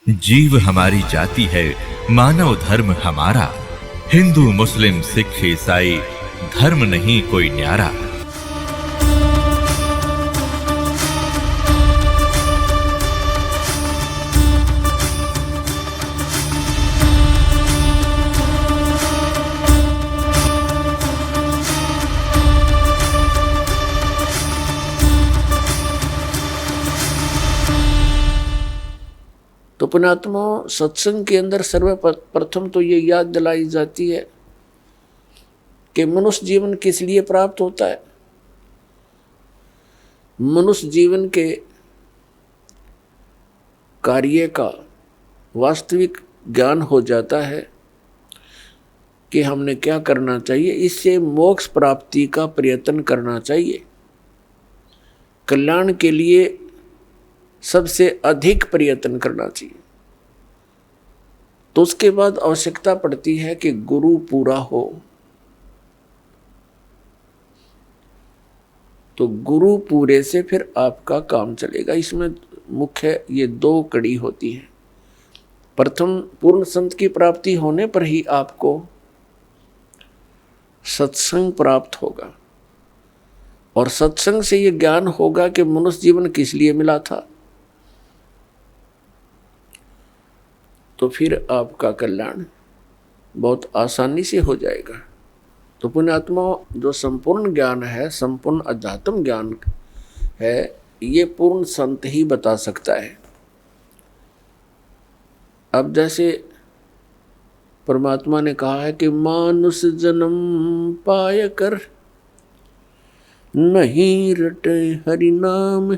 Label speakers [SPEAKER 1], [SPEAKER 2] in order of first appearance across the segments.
[SPEAKER 1] जीव हमारी जाति है, मानव धर्म हमारा। हिंदू मुस्लिम सिख ईसाई धर्म नहीं कोई न्यारा।
[SPEAKER 2] तो पुण्यात्मा, सत्संग के अंदर सर्वप्रथम तो ये याद दिलाई जाती है कि मनुष्य जीवन किस लिए प्राप्त होता है। मनुष्य जीवन के कार्य का वास्तविक ज्ञान हो जाता है कि हमने क्या करना चाहिए। इससे मोक्ष प्राप्ति का प्रयत्न करना चाहिए। कल्याण के लिए सबसे अधिक प्रयत्न करना चाहिए। तो उसके बाद आवश्यकता पड़ती है कि गुरु पूरा हो। तो गुरु पूरे से फिर आपका काम चलेगा। इसमें मुख्य ये दो कड़ी होती है। प्रथम, पूर्ण संत की प्राप्ति होने पर ही आपको सत्संग प्राप्त होगा, और सत्संग से ये ज्ञान होगा कि मनुष्य जीवन किस लिए मिला था। तो फिर आपका कल्याण बहुत आसानी से हो जाएगा। तो पुण्यात्मा, जो संपूर्ण ज्ञान है, संपूर्ण अध्यात्म ज्ञान है, ये पूर्ण संत ही बता सकता है। अब जैसे परमात्मा ने कहा है कि मानुष जन्म पाय कर नहीं रटे हरि नाम,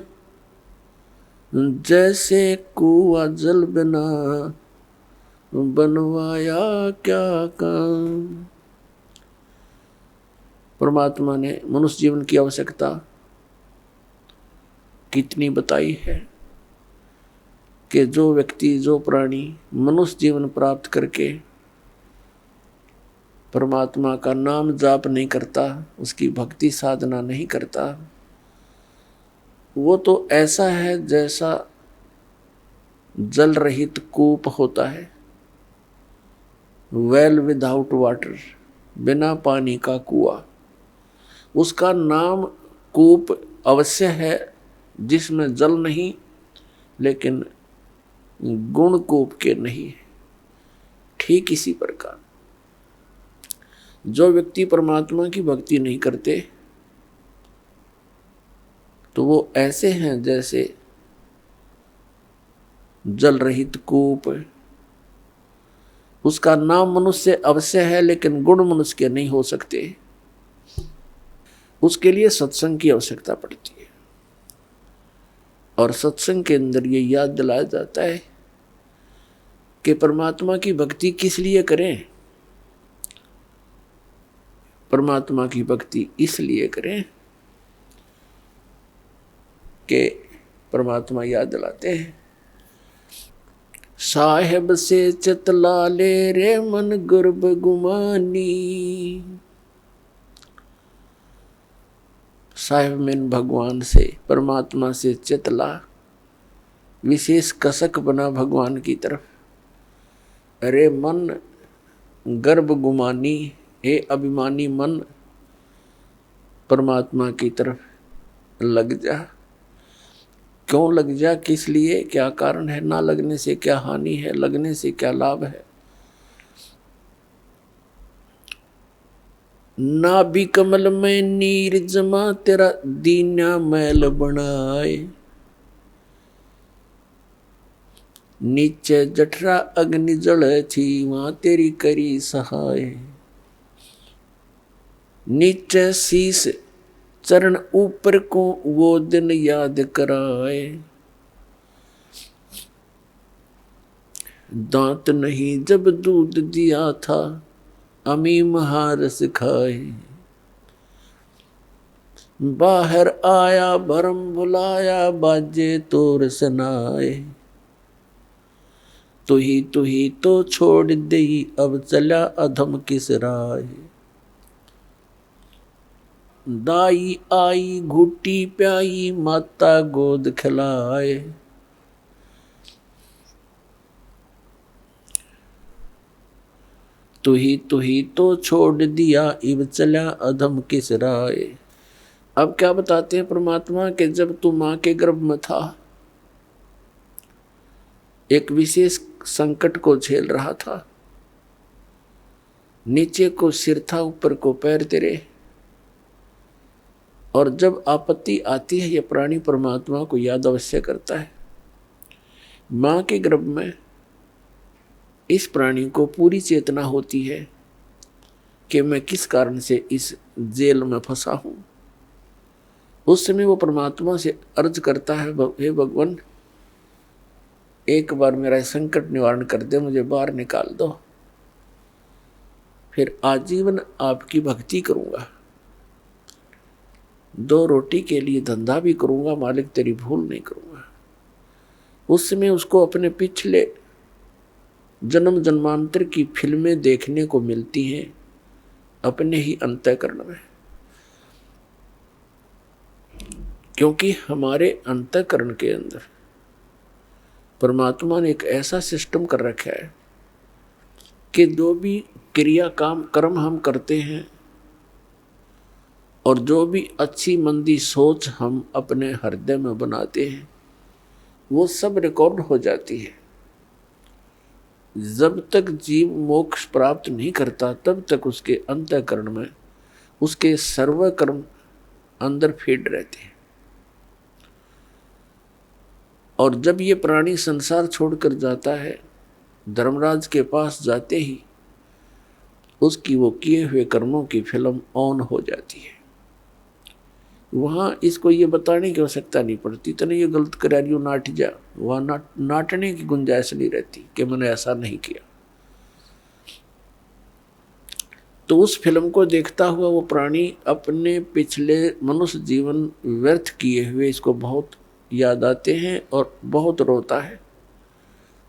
[SPEAKER 2] जैसे कुआं जल बिना बनवाया क्या काम। परमात्मा ने मनुष्य जीवन की आवश्यकता कितनी बताई है कि जो व्यक्ति, जो प्राणी मनुष्य जीवन प्राप्त करके परमात्मा का नाम जाप नहीं करता, उसकी भक्ति साधना नहीं करता, वो तो ऐसा है जैसा जल रहित कूप होता है। वेल विदाउट वाटर, बिना पानी का कुआं। उसका नाम कूप अवश्य है जिसमें जल नहीं, लेकिन गुण कूप के नहीं। ठीक इसी प्रकार जो व्यक्ति परमात्मा की भक्ति नहीं करते, तो वो ऐसे हैं जैसे जल रहित कूप। उसका नाम मनुष्य अवश्य है, लेकिन गुण मनुष्य के नहीं हो सकते। उसके लिए सत्संग की आवश्यकता पड़ती है। और सत्संग के अंदर ये याद दिलाया जाता है कि परमात्मा की भक्ति किस लिए करें। परमात्मा की भक्ति इसलिए करें कि परमात्मा याद दिलाते हैं, साहेब से चितला ले रे मन गर्भ गुमानी। साहेब में भगवान से, परमात्मा से चितला, विशेष कसक बना भगवान की तरफ। अरे मन गर्भ गुमानी, हे अभिमानी मन, परमात्मा की तरफ लग जा। क्यों लग जा, किस लिए, क्या कारण है? ना लगने से क्या हानि है, लगने से क्या लाभ है? ना भी कमल में नीर जमा, तेरा दीना मैल बनाए। नीचे जठरा अग्नि जल थी, वहां तेरी करी सहाय। नीचे शीस चरण ऊपर को, वो दिन याद कराए। दांत नहीं जब दूध दिया था, अमी महारस खाए। बाहर आया भरम बुलाया, बाजे तोर सनाए। तू ही तो छोड़ दे, अब चला अधम किस राय। दाई आई घुटी प्याई, माता गोद खिलाए। तू ही तो छोड़ दिया, इब चला अधम किस राय। अब क्या बताते हैं परमात्मा कि जब तू माँ के गर्भ में था, एक विशेष संकट को झेल रहा था, नीचे को सिर था, ऊपर को पैर तेरे, और जब आपत्ति आती है ये प्राणी परमात्मा को याद अवश्य करता है। माँ के गर्भ में इस प्राणी को पूरी चेतना होती है कि मैं किस कारण से इस जेल में फंसा हूं। उस समय वो परमात्मा से अर्ज करता है, हे भगवान एक बार मेरा संकट निवारण कर दे, मुझे बाहर निकाल दो, फिर आजीवन आपकी भक्ति करूंगा, 2 रोटी के लिए धंधा भी करूंगा, मालिक तेरी भूल नहीं करूंगा। उस समय उसको अपने पिछले जन्म जन्मांतर की फिल्में देखने को मिलती हैं अपने ही अंतःकरण में, क्योंकि हमारे अंतःकरण के अंदर परमात्मा ने एक ऐसा सिस्टम कर रखा है कि जो भी क्रिया काम कर्म हम करते हैं और जो भी अच्छी मंदी सोच हम अपने हृदय में बनाते हैं, वो सब रिकॉर्ड हो जाती है। जब तक जीव मोक्ष प्राप्त नहीं करता तब तक उसके अंतःकरण में उसके सर्व कर्म अंदर फीड रहते हैं। और जब ये प्राणी संसार छोड़कर जाता है, धर्मराज के पास जाते ही उसकी वो किए हुए कर्मों की फिल्म ऑन हो जाती है। वहाँ इसको ये बताने की आवश्यकता नहीं पड़ती, तने ये गलत करा रही हो, नाट जा। वहाँ नाटने की गुंजाइश नहीं रहती कि मैंने ऐसा नहीं किया। तो उस फिल्म को देखता हुआ वो प्राणी अपने पिछले मनुष्य जीवन व्यर्थ किए हुए इसको बहुत याद आते हैं और बहुत रोता है,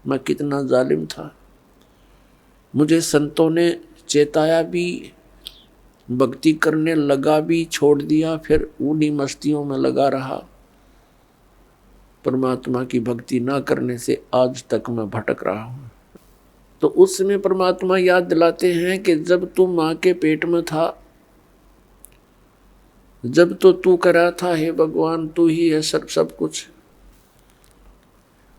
[SPEAKER 2] मैं कितना जालिम था, मुझे संतों ने चेताया भी, भक्ति करने लगा भी, छोड़ दिया, फिर उन्हीं मस्तियों में लगा रहा। परमात्मा की भक्ति ना करने से आज तक मैं भटक रहा हूँ। तो उस समय परमात्मा याद दिलाते हैं कि जब तू माँ के पेट में था, जब तो तू करा था, हे भगवान तू ही है सब कुछ,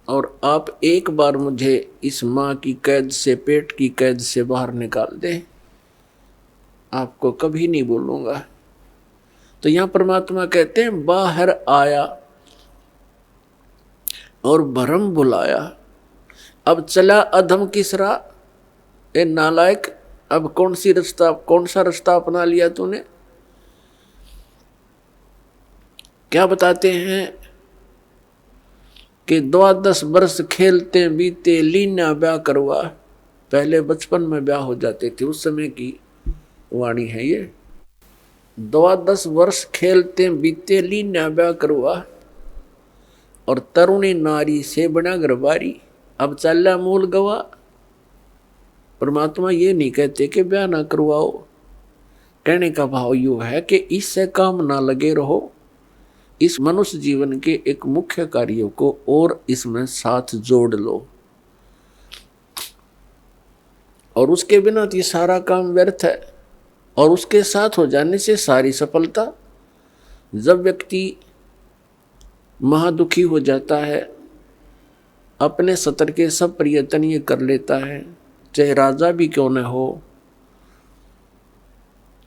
[SPEAKER 2] और आप एक बार मुझे इस माँ की कैद से, पेट की कैद से बाहर निकाल दे, आपको कभी नहीं बोलूंगा। तो यहां परमात्मा कहते हैं बाहर आया और भरम बुलाया, अब चला अधम किसरा। ए नालायक, अब कौन सा रास्ता अपना लिया तूने। क्या बताते हैं कि 12 वर्ष खेलते बीते, लीना ब्याह करवा। पहले बचपन में ब्याह हो जाते थे, उस समय की वाणी है ये। 12 वर्ष खेलते बीते, लीना ब्याह करवा, और तरुणी नारी से बना गरबारी, अब चला मूल गवा। परमात्मा ये नहीं कहते कि ब्याह ना करवाओ, कहने का भाव यू है कि इससे काम ना लगे रहो, इस मनुष्य जीवन के एक मुख्य कार्यों को और इसमें साथ जोड़ लो, और उसके बिना तो ये सारा काम व्यर्थ है, और उसके साथ हो जाने से सारी सफलता। जब व्यक्ति महादुखी हो जाता है, अपने सतर के सब प्रयत्न ये कर लेता है, चाहे राजा भी क्यों न हो,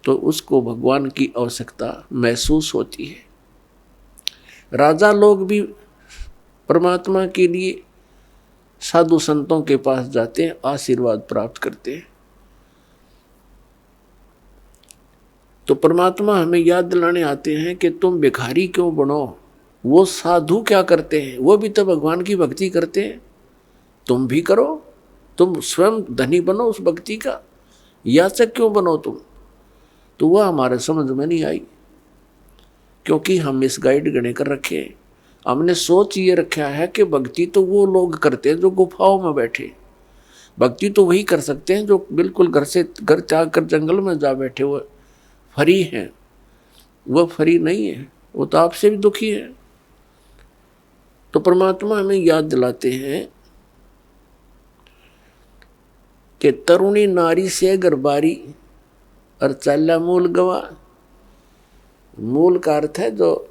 [SPEAKER 2] तो उसको भगवान की आवश्यकता महसूस होती है। राजा लोग भी परमात्मा के लिए साधु संतों के पास जाते हैं, आशीर्वाद प्राप्त करते हैं। तो परमात्मा हमें याद दिलाने आते हैं कि तुम भिखारी क्यों बनो। वो साधु क्या करते हैं, वो भी तो भगवान की भक्ति करते हैं, तुम भी करो, तुम स्वयं धनी बनो उस भक्ति का, याचक क्यों बनो तुम। तो वह हमारे समझ में नहीं आई, क्योंकि हम मिसगाइड गणे कर रखे हैं। हमने सोच ये रखा है कि भक्ति तो वो लोग करते हैं जो गुफाओं में बैठे, भक्ति तो वही कर सकते हैं जो बिल्कुल घर त्याग कर जंगल में जा बैठे हुए फरी हैं। वह फरी नहीं है, वो तो आपसे भी दुखी है। तो परमात्मा हमें याद दिलाते हैं कि तरुणी नारी से गरबारी और चाला मूल गवा। मूल का अर्थ है जो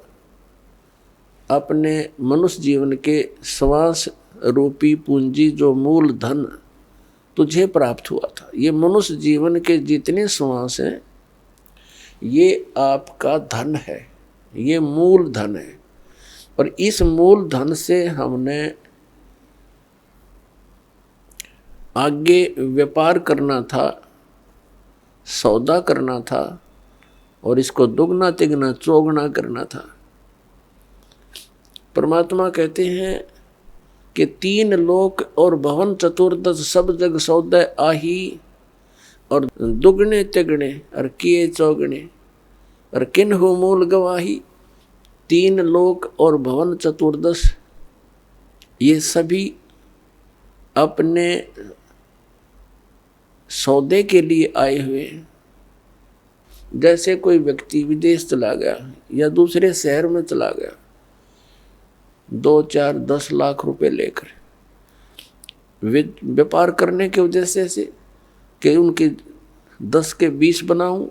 [SPEAKER 2] अपने मनुष्य जीवन के श्वास रूपी पूंजी, जो मूल धन तुझे प्राप्त हुआ था। ये मनुष्य जीवन के जितने श्वास हैं ये आपका धन है, ये मूल धन है। और इस मूल धन से हमने आगे व्यापार करना था, सौदा करना था और इसको दुगना तिगना चौगुना करना था। परमात्मा कहते हैं कि 3 लोक और भवन चतुर्दश सब जग सौदे आही, और दुगने तिगने और किए चौगने और किन हो मूल गवाही। 3 लोक और भवन चतुर्दश ये सभी अपने सौदे के लिए आए हुए हैं। जैसे कोई व्यक्ति विदेश चला गया या दूसरे शहर में चला गया 2, 4, 10 लाख रुपए लेकर व्यापार करने की वजह से कि उनके 10 के 20 बनाऊं,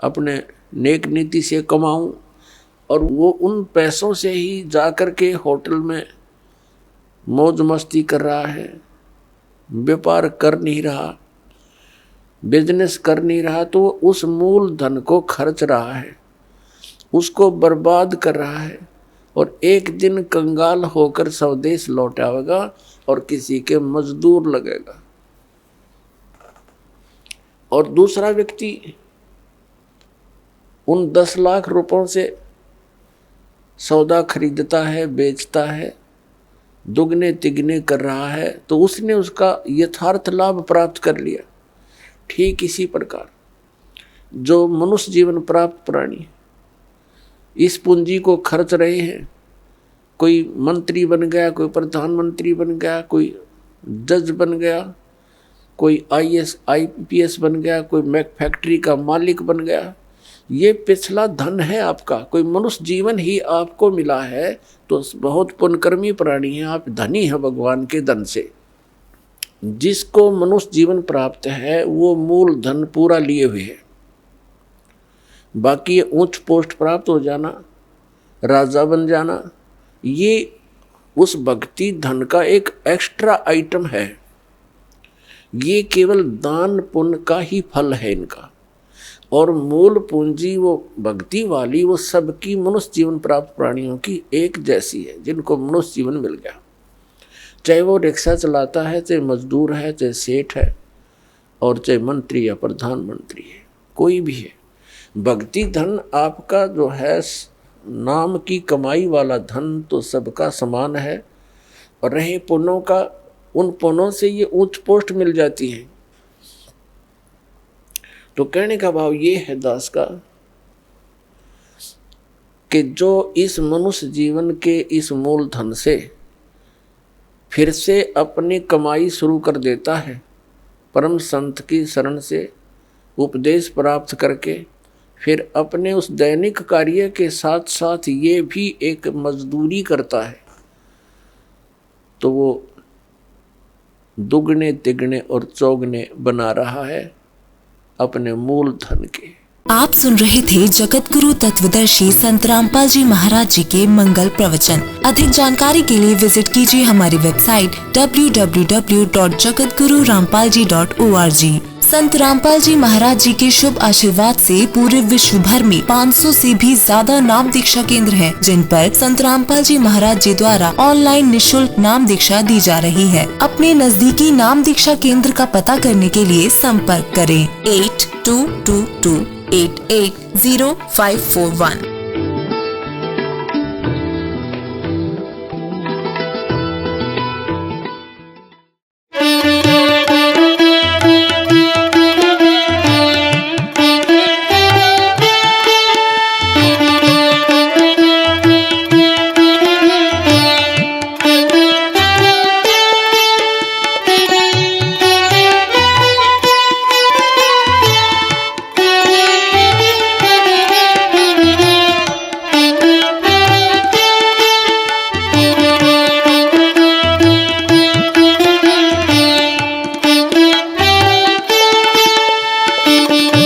[SPEAKER 2] अपने नेक नीति से कमाऊं, और वो उन पैसों से ही जाकर के होटल में मौज मस्ती कर रहा है, व्यापार कर नहीं रहा, बिजनेस कर नहीं रहा, तो उस मूल धन को खर्च रहा है, उसको बर्बाद कर रहा है और एक दिन कंगाल होकर स्वदेश लौट आएगा और किसी के मजदूर लगेगा। और दूसरा व्यक्ति उन 10 लाख रुपयों से सौदा खरीदता है, बेचता है, दुगने तिगने कर रहा है, तो उसने उसका यथार्थ लाभ प्राप्त कर लिया। ठीक इसी प्रकार जो मनुष्य जीवन प्राप्त प्राणी इस पूंजी को खर्च रहे हैं, कोई मंत्री बन गया, कोई प्रधानमंत्री बन गया, कोई जज बन गया, कोई IAS IPS बन गया, कोई मैक फैक्ट्री का मालिक बन गया, ये पिछला धन है आपका। कोई मनुष्य जीवन ही आपको मिला है तो बहुत पुण्यकर्मी प्राणी है, आप धनी हैं भगवान के धन से। जिसको मनुष्य जीवन प्राप्त है वो मूल धन पूरा लिए हुए है। बाकी ये उच्च पोस्ट प्राप्त हो जाना, राजा बन जाना, ये उस भक्ति धन का एक एक्स्ट्रा आइटम है। ये केवल दान पुण्य का ही फल है इनका। और मूल पूंजी वो भक्ति वाली, वो सबकी मनुष्य जीवन प्राप्त प्राणियों की एक जैसी है, जिनको मनुष्य जीवन मिल गया। चाहे वो रिक्शा चलाता है, चाहे मजदूर है, चाहे सेठ है, और चाहे मंत्री या प्रधानमंत्री है, कोई भी है। भक्ति धन आपका जो है नाम की कमाई वाला धन तो सबका समान है। और रहे पुण्यों का, उन पुण्यों से ये उच्च पोस्ट मिल जाती है। तो कहने का भाव ये है दास का कि जो इस मनुष्य जीवन के इस मूल धन से फिर से अपनी कमाई शुरू कर देता है, परम संत की शरण से उपदेश प्राप्त करके, फिर अपने उस दैनिक कार्य के साथ साथ ये भी एक मजदूरी करता है, तो वो दुगने तिगने और चौगने बना रहा है अपने मूल धन के।
[SPEAKER 3] आप सुन रहे थे जगत गुरु तत्वदर्शी संत रामपाल जी महाराज जी के मंगल प्रवचन। अधिक जानकारी के लिए विजिट कीजिए हमारी वेबसाइट www.jagatgururampalji.org। संत रामपाल जी महाराज जी के शुभ आशीर्वाद से पूरे विश्व भर में 500 से भी ज्यादा नाम दीक्षा केंद्र हैं, जिन पर संत रामपाल जी महाराज जी द्वारा ऑनलाइन निशुल्क नाम दीक्षा दी जा रही है। अपने नजदीकी नाम दीक्षा केंद्र का पता करने के लिए संपर्क करें 8222880541।
[SPEAKER 2] है।